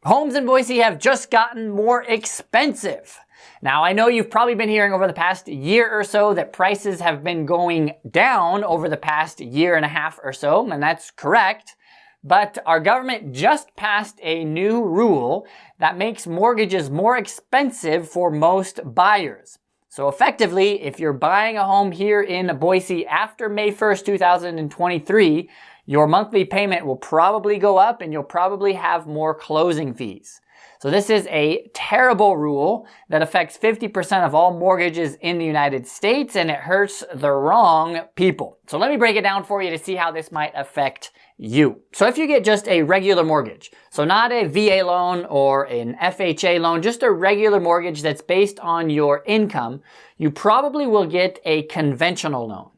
Homes in Boise have just gotten more expensive. Now, I know you've probably been hearing over the past year or so that prices have been going down over the past year and a half or so, and that's correct. But our government just passed a new rule that makes mortgages more expensive for most buyers. So effectively, if you're buying a home here in Boise after May 1st, 2023, your monthly payment will probably go up and you'll probably have more closing fees. So this is a terrible rule that affects 50% of all mortgages in the United States, and it hurts the wrong people. So let me break it down for you to see how this might affect you. So if you get just a regular mortgage, so not a VA loan or an FHA loan, just a regular mortgage that's based on your income, you probably will get a conventional loan.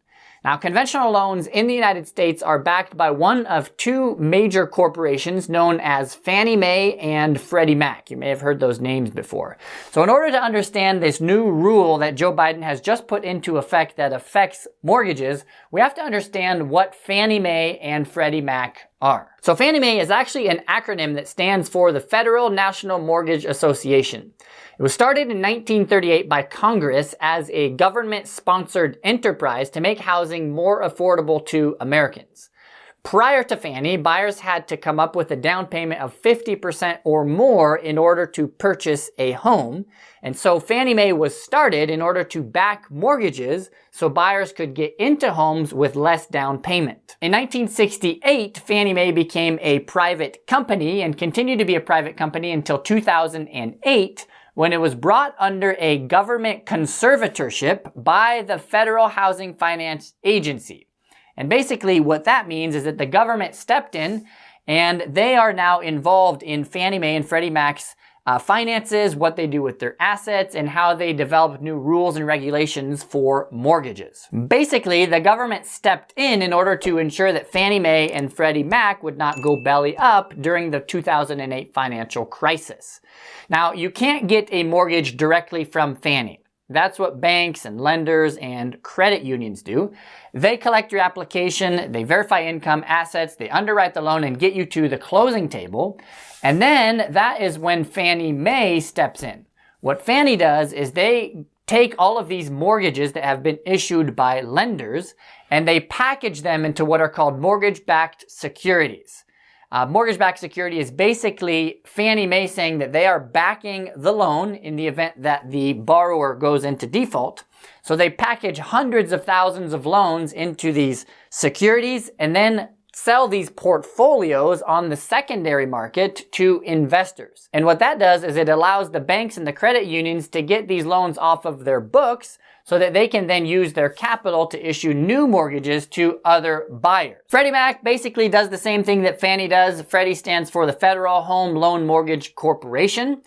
Now, conventional loans in the United States are backed by one of two major corporations known as Fannie Mae and Freddie Mac. You may have heard those names before. So in order to understand this new rule that Joe Biden has just put into effect that affects mortgages, we have to understand what Fannie Mae and Freddie Mac are. So Fannie Mae is actually an acronym that stands for the Federal National Mortgage Association. It was started in 1938 by Congress as a government-sponsored enterprise to make housing more affordable to Americans. Prior to Fannie, buyers had to come up with a down payment of 50% or more in order to purchase a home. And so Fannie Mae was started in order to back mortgages so buyers could get into homes with less down payment. In 1968, Fannie Mae became a private company and continued to be a private company until 2008, when it was brought under a government conservatorship by the Federal Housing Finance Agency. And basically what that means is that the government stepped in and they are now involved in Fannie Mae and Freddie Mac's finances, what they do with their assets, and how they develop new rules and regulations for mortgages. Basically, the government stepped in order to ensure that Fannie Mae and Freddie Mac would not go belly up during the 2008 financial crisis. Now, you can't get a mortgage directly from Fannie. That's what banks and lenders and credit unions do. They collect your application, they verify income, assets, they underwrite the loan and get you to the closing table. And then that is when Fannie Mae steps in. What Fannie does is they take all of these mortgages that have been issued by lenders and they package them into what are called mortgage-backed securities. Mortgage-backed security is basically Fannie Mae saying that they are backing the loan in the event that the borrower goes into default. So they package hundreds of thousands of loans into these securities and then sell these portfolios on the secondary market to investors. And what that does is it allows the banks and the credit unions to get these loans off of their books so that they can then use their capital to issue new mortgages to other buyers. Freddie Mac basically does the same thing that Fannie does. Freddie stands for the Federal Home Loan Mortgage Corporation.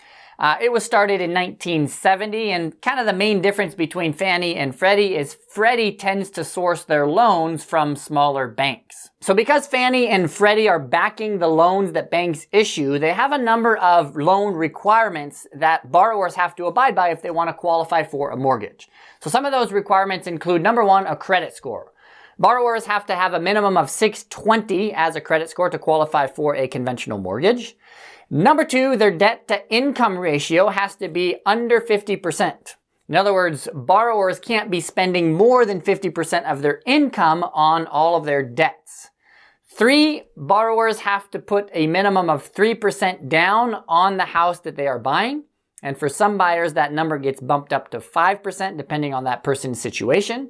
It was started in 1970, and kind of the main difference between Fannie and Freddie is Freddie tends to source their loans from smaller banks. So because Fannie and Freddie are backing the loans that banks issue, they have a number of loan requirements that borrowers have to abide by if they want to qualify for a mortgage. So some of those requirements include, number one, a credit score. Borrowers have to have a minimum of 620 as a credit score to qualify for a conventional mortgage. Number two, their debt-to-income ratio has to be under 50%. In other words, borrowers can't be spending more than 50% of their income on all of their debts. Three, borrowers have to put a minimum of 3% down on the house that they are buying. And for some buyers, that number gets bumped up to 5% depending on that person's situation.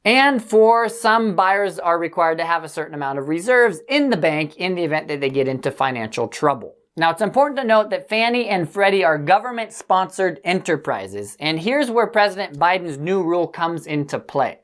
And for some buyers are required to have a certain amount of reserves in the bank in the event that they get into financial trouble. Now, it's important to note that Fannie and Freddie are government-sponsored enterprises, and here's where President Biden's new rule comes into play.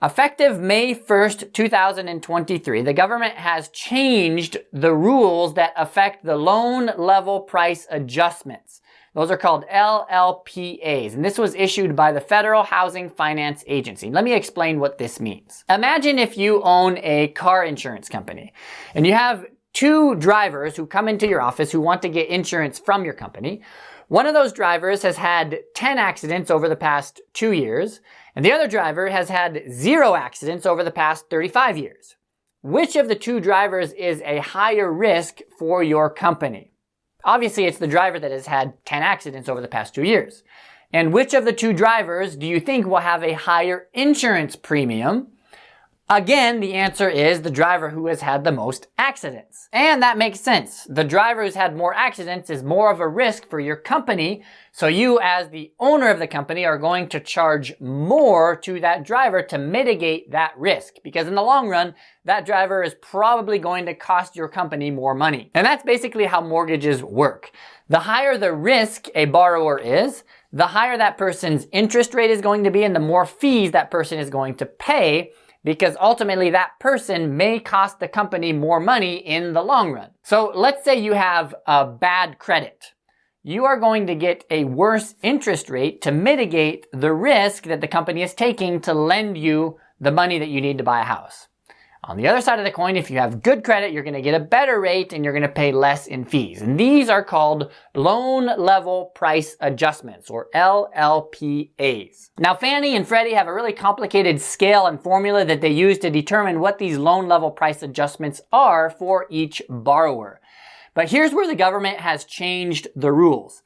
Effective May 1st, 2023, the government has changed the rules that affect the loan level price adjustments. Those are called LLPAs, and this was issued by the Federal Housing Finance Agency. Let me explain what this means. Imagine if you own a car insurance company, and you have two drivers who come into your office who want to get insurance from your company. One of those drivers has had 10 accidents over the past 2 years, and the other driver has had 0 accidents over the past 35 years. Which of the two drivers is a higher risk for your company? Obviously, it's the driver that has had 10 accidents over the past 2 years. And which of the two drivers do you think will have a higher insurance premium? Again, the answer is the driver who has had the most accidents. And that makes sense. The driver who's had more accidents is more of a risk for your company, so you as the owner of the company are going to charge more to that driver to mitigate that risk. Because in the long run, that driver is probably going to cost your company more money. And that's basically how mortgages work. The higher the risk a borrower is, the higher that person's interest rate is going to be and the more fees that person is going to pay, because ultimately that person may cost the company more money in the long run. So let's say you have a bad credit. You are going to get a worse interest rate to mitigate the risk that the company is taking to lend you the money that you need to buy a house. On the other side of the coin, if you have good credit, you're going to get a better rate and you're going to pay less in fees. And these are called loan level price adjustments, or LLPAs. Now, Fannie and Freddie have a really complicated scale and formula that they use to determine what these loan level price adjustments are for each borrower. But here's where the government has changed the rules.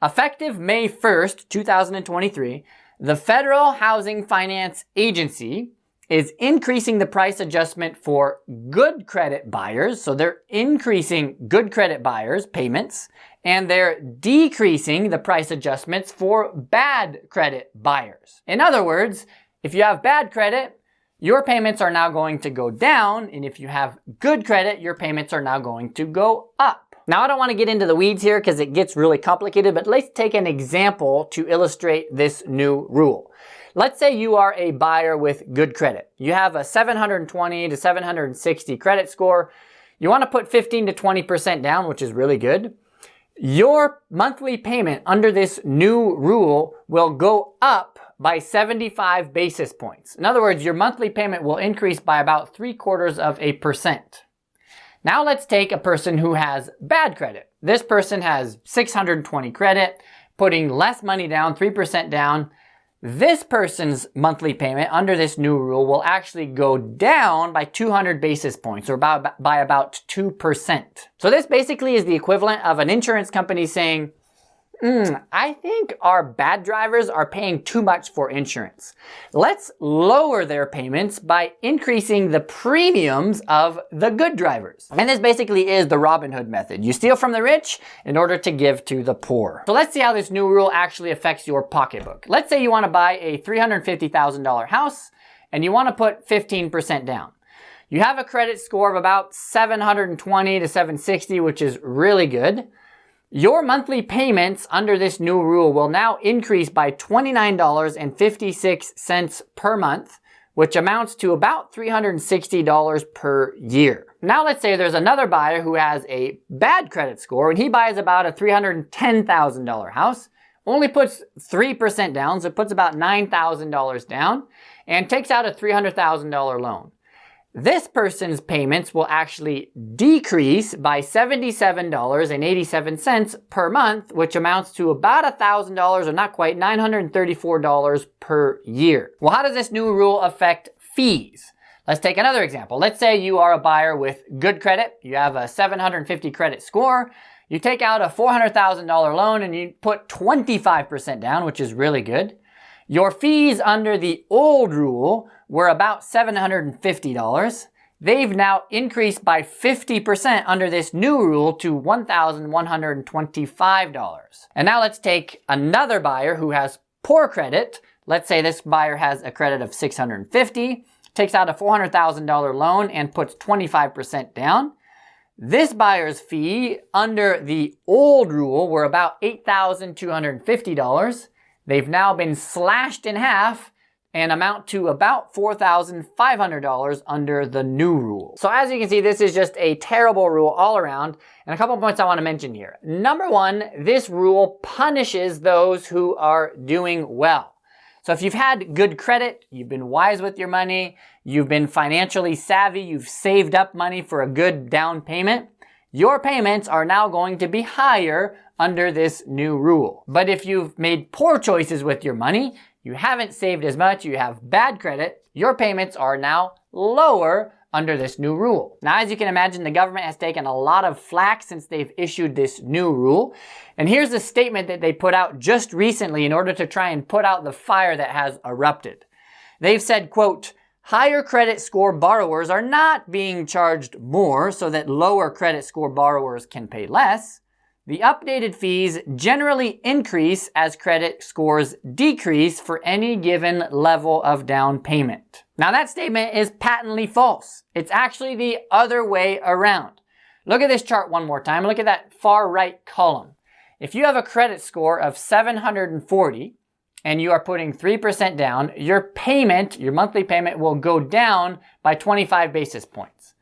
Effective May 1st, 2023, the Federal Housing Finance Agency is increasing the price adjustment for good credit buyers. So they're increasing good credit buyers' payments, and they're decreasing the price adjustments for bad credit buyers. In other words, if you have bad credit, your payments are now going to go down, and if you have good credit, your payments are now going to go up. Now, I don't want to get into the weeds here because it gets really complicated, but let's take an example to illustrate this new rule. Let's say you are a buyer with good credit. You have a 720 to 760 credit score. You want to put 15 to 20% down, which is really good. Your monthly payment under this new rule will go up by 75 basis points. In other words, your monthly payment will increase by about 0.75%. Now let's take a person who has bad credit. This person has 620 credit, putting less money down, 3% down. This person's monthly payment under this new rule will actually go down by 200 basis points, or by about 2%. So this basically is the equivalent of an insurance company saying, I think our bad drivers are paying too much for insurance. Let's lower their payments by increasing the premiums of the good drivers. And this basically is the Robin Hood method. You steal from the rich in order to give to the poor. So let's see how this new rule actually affects your pocketbook. Let's say you want to buy a $350,000 house and you want to put 15% down. You have a credit score of about 720 to 760, which is really good. Your monthly payments under this new rule will now increase by $29.56 per month, which amounts to about $360 per year. Now let's say there's another buyer who has a bad credit score and he buys about a $310,000 house, only puts 3% down, so it puts about $9,000 down, and takes out a $300,000 loan. This person's payments will actually decrease by $77.87 per month, which amounts to about $1,000, or not quite, $934 per year. Well, how does this new rule affect fees? Let's take another example. Let's say you are a buyer with good credit. You have a 750 credit score. You take out a $400,000 loan and you put 25% down, which is really good. Your fees under the old rule were about $750. They've now increased by 50% under this new rule to $1,125. And now let's take another buyer who has poor credit. Let's say this buyer has a credit of $650, takes out a $400,000 loan and puts 25% down. This buyer's fee under the old rule were about $8,250. They've now been slashed in half and amount to about $4,500 under the new rule. So as you can see, this is just a terrible rule all around. And a couple of points I want to mention here. Number one, this rule punishes those who are doing well. So if you've had good credit, you've been wise with your money, you've been financially savvy, you've saved up money for a good down payment, your payments are now going to be higher under this new rule. But if you've made poor choices with your money, you haven't saved as much, you have bad credit, your payments are now lower under this new rule. Now, as you can imagine, the government has taken a lot of flack since they've issued this new rule. And here's a statement that they put out just recently in order to try and put out the fire that has erupted. They've said, quote, higher credit score borrowers are not being charged more so that lower credit score borrowers can pay less. The updated fees generally increase as credit scores decrease for any given level of down payment. Now that statement is patently false. It's actually the other way around. Look at this chart one more time. Look at that far right column. If you have a credit score of 740 and you are putting 3% down, your payment, your monthly payment will go down by 25 basis points.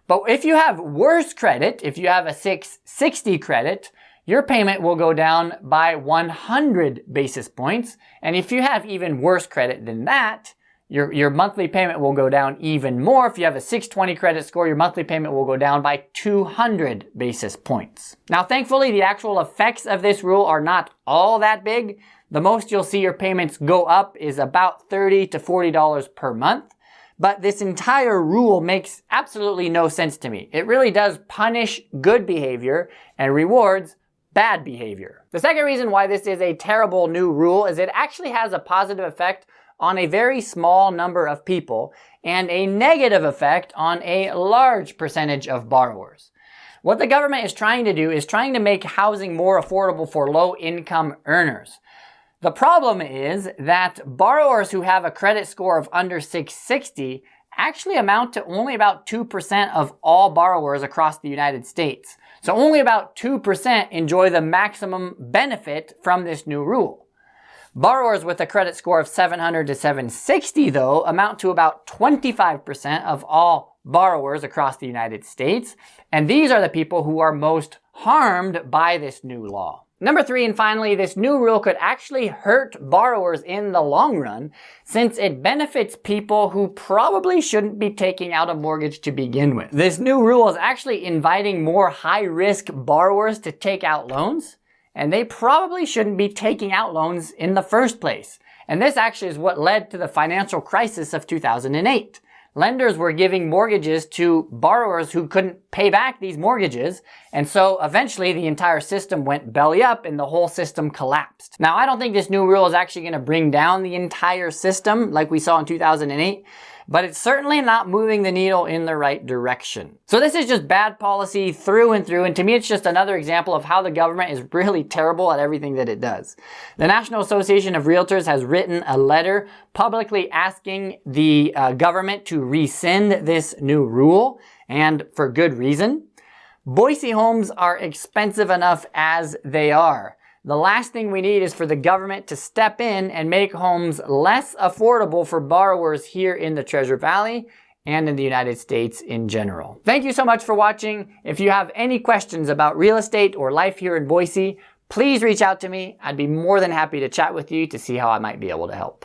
But if you have worse credit, if you have a 660 credit, your payment will go down by 100 basis points. And if you have even worse credit than that, your monthly payment will go down even more. If you have a 620 credit score, your monthly payment will go down by 200 basis points. Now, thankfully, the actual effects of this rule are not all that big. The most you'll see your payments go up is about $30 to $40 per month. But this entire rule makes absolutely no sense to me. It really does punish good behavior and rewards bad behavior. The second reason why this is a terrible new rule is it actually has a positive effect on a very small number of people and a negative effect on a large percentage of borrowers. What the government is trying to do is trying to make housing more affordable for low-income earners. The problem is that borrowers who have a credit score of under 660 actually amount to only about 2% of all borrowers across the United States. So only about 2% enjoy the maximum benefit from this new rule. Borrowers with a credit score of 700 to 760, though, amount to about 25% of all borrowers across the United States. And these are the people who are most harmed by this new law. Number 3, and finally, this new rule could actually hurt borrowers in the long run since it benefits people who probably shouldn't be taking out a mortgage to begin with. This new rule is actually inviting more high-risk borrowers to take out loans, and they probably shouldn't be taking out loans in the first place. And this actually is what led to the financial crisis of 2008. Lenders were giving mortgages to borrowers who couldn't pay back these mortgages, and so eventually the entire system went belly up and the whole system collapsed. Now, I don't think this new rule is actually going to bring down the entire system like we saw in 2008, but it's certainly not moving the needle in the right direction. So this is just bad policy through and through, and to me it's just another example of how the government is really terrible at everything that it does. The National Association of Realtors has written a letter publicly asking the government to rescind this new rule, and for good reason. Boise homes are expensive enough as they are. The last thing we need is for the government to step in and make homes less affordable for borrowers here in the Treasure Valley and in the United States in general. Thank you so much for watching. If you have any questions about real estate or life here in Boise, please reach out to me. I'd be more than happy to chat with you to see how I might be able to help.